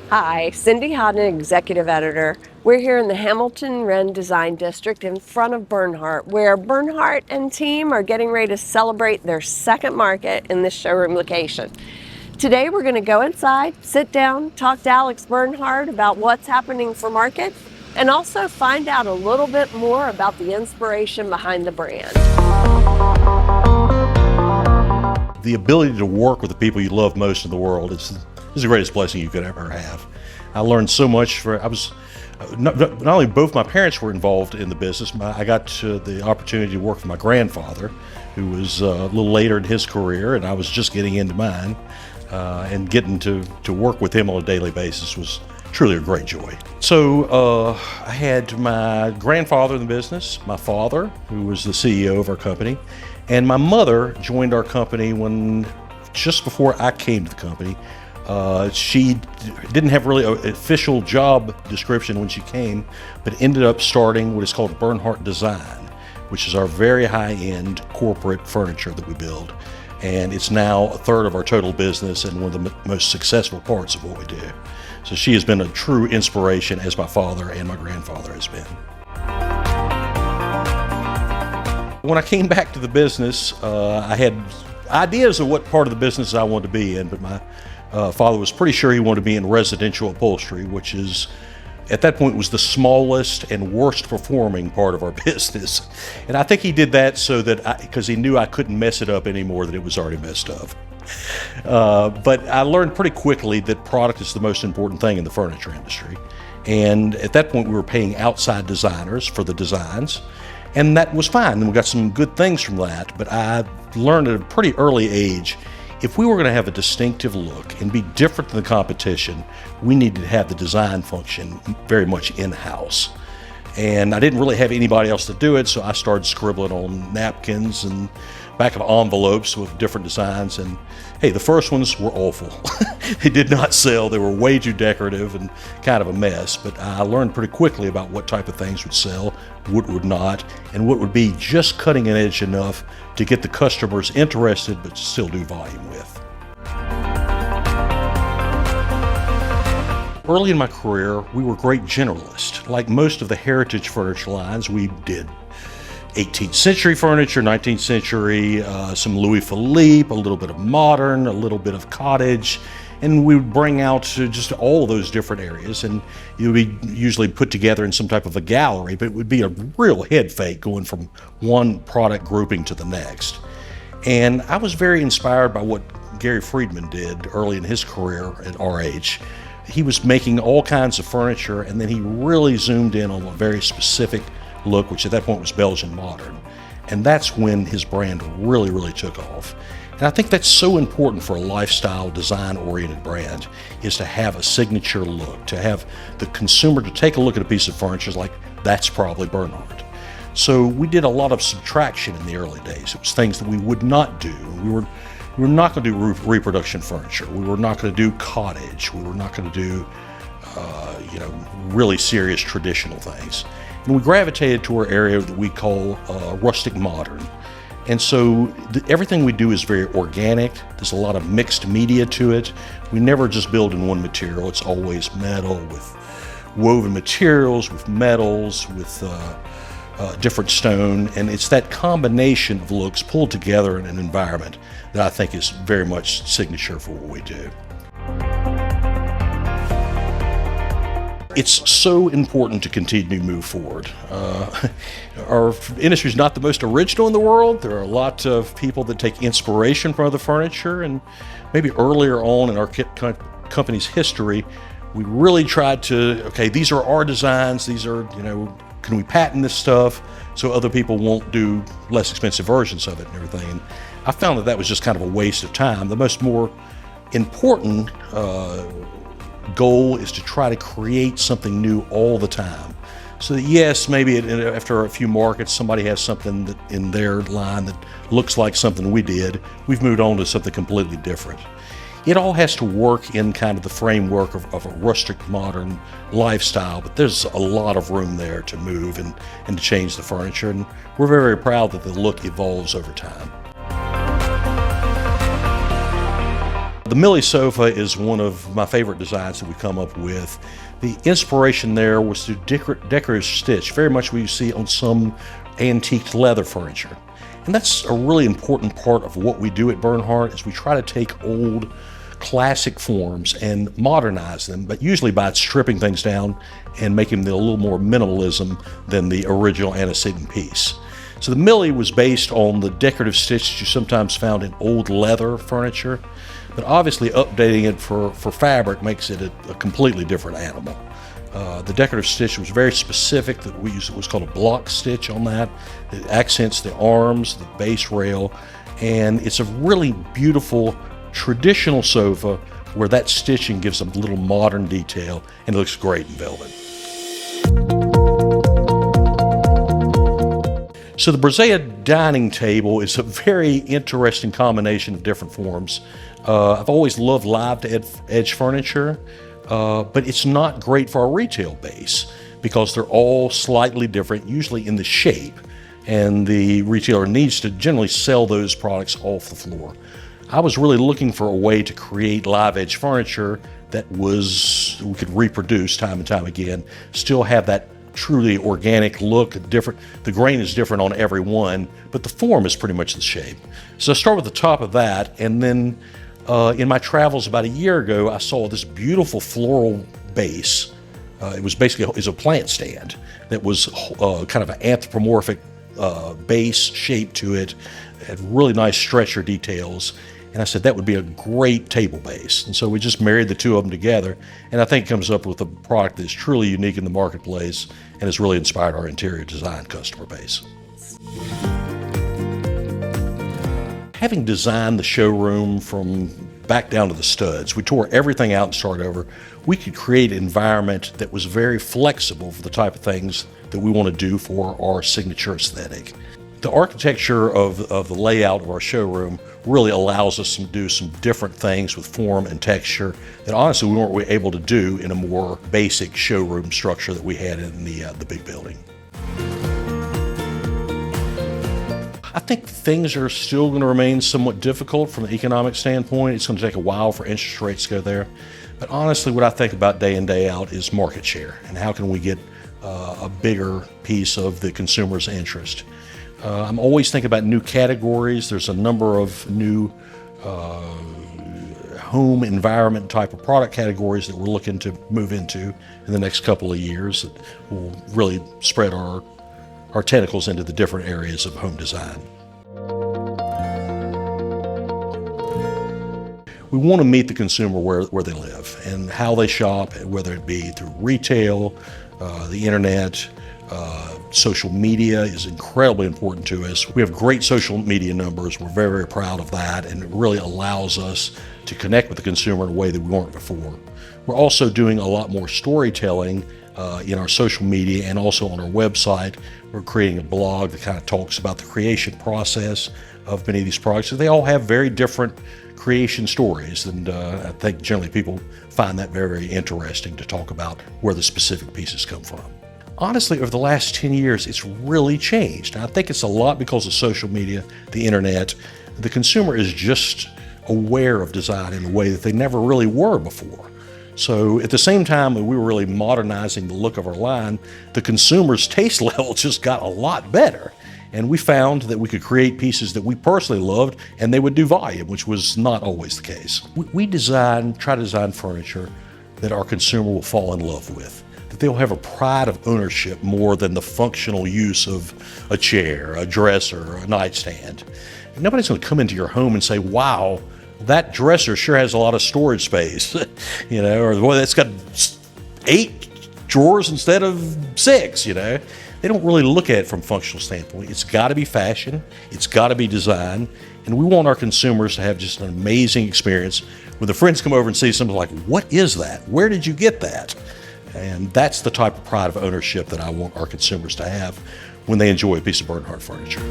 Hi, Cindy Hodden, Executive Editor. We're here in the Hamilton Wren Design District in front of Bernhardt, where Bernhardt and team are getting ready to celebrate their second market in this showroom location. Today we're going to go inside, sit down, talk to Alex Bernhardt about what's happening for market, and also find out a little bit more about the inspiration behind the brand. The ability to work with the people you love most in the world is the greatest blessing you could ever have. I learned so much. Not only both my parents were involved in the business, I got the opportunity to work for my grandfather, who was a little later in his career, and I was just getting into mine. And getting to work with him on a daily basis was truly a great joy. So I had my grandfather in the business, my father, who was the CEO of our company, and my mother joined our company just before I came to the company. She didn't have really an official job description when she came, but ended up starting what is called Bernhardt Design, which is our very high-end corporate furniture that we build. And it's now a third of our total business and one of the most successful parts of what we do. So she has been a true inspiration, as my father and my grandfather has been. When I came back to the business, I had ideas of what part of the business I wanted to be in, but my father was pretty sure he wanted to be in residential upholstery, which is, at that point, was the smallest and worst performing part of our business. And I think he did that so that because he knew I couldn't mess it up anymore, that it was already messed up. But I learned pretty quickly that product is the most important thing in the furniture industry. And at that point, we were paying outside designers for the designs, and that was fine. And we got some good things from that. But I learned at a pretty early age, if we were going to have a distinctive look and be different than the competition, we needed to have the design function very much in-house. And I didn't really have anybody else to do it, so I started scribbling on napkins and back of envelopes with different designs. And hey, the first ones were awful. They did not sell. They were way too decorative and kind of a mess. But I learned pretty quickly about what type of things would sell, what would not, and what would be just cutting edge enough to get the customers interested but still do volume with. Early in my career, we were great generalists. Like most of the heritage furniture lines, we did 18th century furniture, 19th century, some Louis Philippe, a little bit of modern, a little bit of cottage, and we would bring out just all of those different areas, and it would be usually put together in some type of a gallery, but it would be a real head fake going from one product grouping to the next. And I was very inspired by what Gary Friedman did early in his career at RH. He was making all kinds of furniture, and then he really zoomed in on a very specific look, which at that point was Belgian modern. And that's when his brand really, really took off. And I think that's so important for a lifestyle, design-oriented brand, is to have a signature look, to have the consumer to take a look at a piece of furniture like, that's probably Bernhardt. So we did a lot of subtraction in the early days. It was things that we would not do. We were not going to do reproduction furniture. We were not going to do cottage. We were not going to do, really serious traditional things. And we gravitated to our area that we call rustic modern. And so everything we do is very organic. There's a lot of mixed media to it. We never just build in one material. It's always metal with woven materials, with metals, with different stone. And it's that combination of looks pulled together in an environment that I think is very much signature for what we do. It's so important to continue to move forward. Our industry is not the most original in the world. There are a lot of people that take inspiration from other furniture, and maybe earlier on in our company's history, we really tried to, okay, these are our designs, these are, can we patent this stuff so other people won't do less expensive versions of it and everything. And I found that was just kind of a waste of time. The more important goal is to try to create something new all the time. So that yes, maybe after a few markets, somebody has something that in their line that looks like something we did. We've moved on to something completely different. It all has to work in kind of the framework of a rustic modern lifestyle, but there's a lot of room there to move and to change the furniture, and we're very, very proud that the look evolves over time. The Millie sofa is one of my favorite designs that we come up with. The inspiration there was to decorative stitch, very much what you see on some antique leather furniture. And that's a really important part of what we do at Bernhardt, is we try to take old classic forms and modernize them, but usually by stripping things down and making them a little more minimalism than the original antecedent piece. So the Millie was based on the decorative stitch you sometimes found in old leather furniture, but obviously updating it for fabric makes it a completely different animal. The decorative stitch was very specific. That we used, it was called a block stitch on that. It accents the arms, the base rail, and it's a really beautiful traditional sofa where that stitching gives a little modern detail and it looks great in velvet. So the Brazea dining table is a very interesting combination of different forms. I've always loved live to edge furniture, but it's not great for our retail base because they're all slightly different, usually in the shape, and the retailer needs to generally sell those products off the floor. I was really looking for a way to create live edge furniture that we could reproduce time and time again, still have that truly organic look. The grain is different on every one, but the form is pretty much the shape. So I start with the top of that, and then in my travels about a year ago, I saw this beautiful floral base. It was basically a plant stand that was kind of an anthropomorphic base shape to it. It had really nice stretcher details. And I said that would be a great table base. And so we just married the two of them together. And I think it comes up with a product that's truly unique in the marketplace and has really inspired our interior design customer base. Having designed the showroom from back down to the studs, we tore everything out and started over. We could create an environment that was very flexible for the type of things that we want to do for our signature aesthetic. The architecture of the layout of our showroom really allows us to do some different things with form and texture that honestly we weren't able to do in a more basic showroom structure that we had in the big building. I think things are still going to remain somewhat difficult from an economic standpoint. It's going to take a while for interest rates to go there. But honestly, what I think about day in, day out is market share and how can we get a bigger piece of the consumer's interest. I'm always thinking about new categories. There's a number of new home environment type of product categories that we're looking to move into in the next couple of years that will really spread our tentacles into the different areas of home design. We want to meet the consumer where they live and how they shop, whether it be through retail, the internet, social media is incredibly important to us. We have great social media numbers. We're very, very proud of that, and it really allows us to connect with the consumer in a way that we weren't before. We're also doing a lot more storytelling in our social media and also on our website. We're creating a blog that kind of talks about the creation process of many of these products. So they all have very different creation stories, and I think generally people find that very, very interesting to talk about where the specific pieces come from. Honestly, over the last 10 years, it's really changed. And I think it's a lot because of social media, the internet. The consumer is just aware of design in a way that they never really were before. So at the same time that we were really modernizing the look of our line, the consumer's taste level just got a lot better. And we found that we could create pieces that we personally loved and they would do volume, which was not always the case. We try to design furniture that our consumer will fall in love with. That they'll have a pride of ownership more than the functional use of a chair, a dresser, a nightstand. And nobody's going to come into your home and say, wow, that dresser sure has a lot of storage space, or boy, that's got 8 drawers instead of 6, They don't really look at it from a functional standpoint. It's got to be fashion, it's got to be design, and we want our consumers to have just an amazing experience. When the friends come over and see something like, what is that? Where did you get that? And that's the type of pride of ownership that I want our consumers to have when they enjoy a piece of Bernhardt furniture.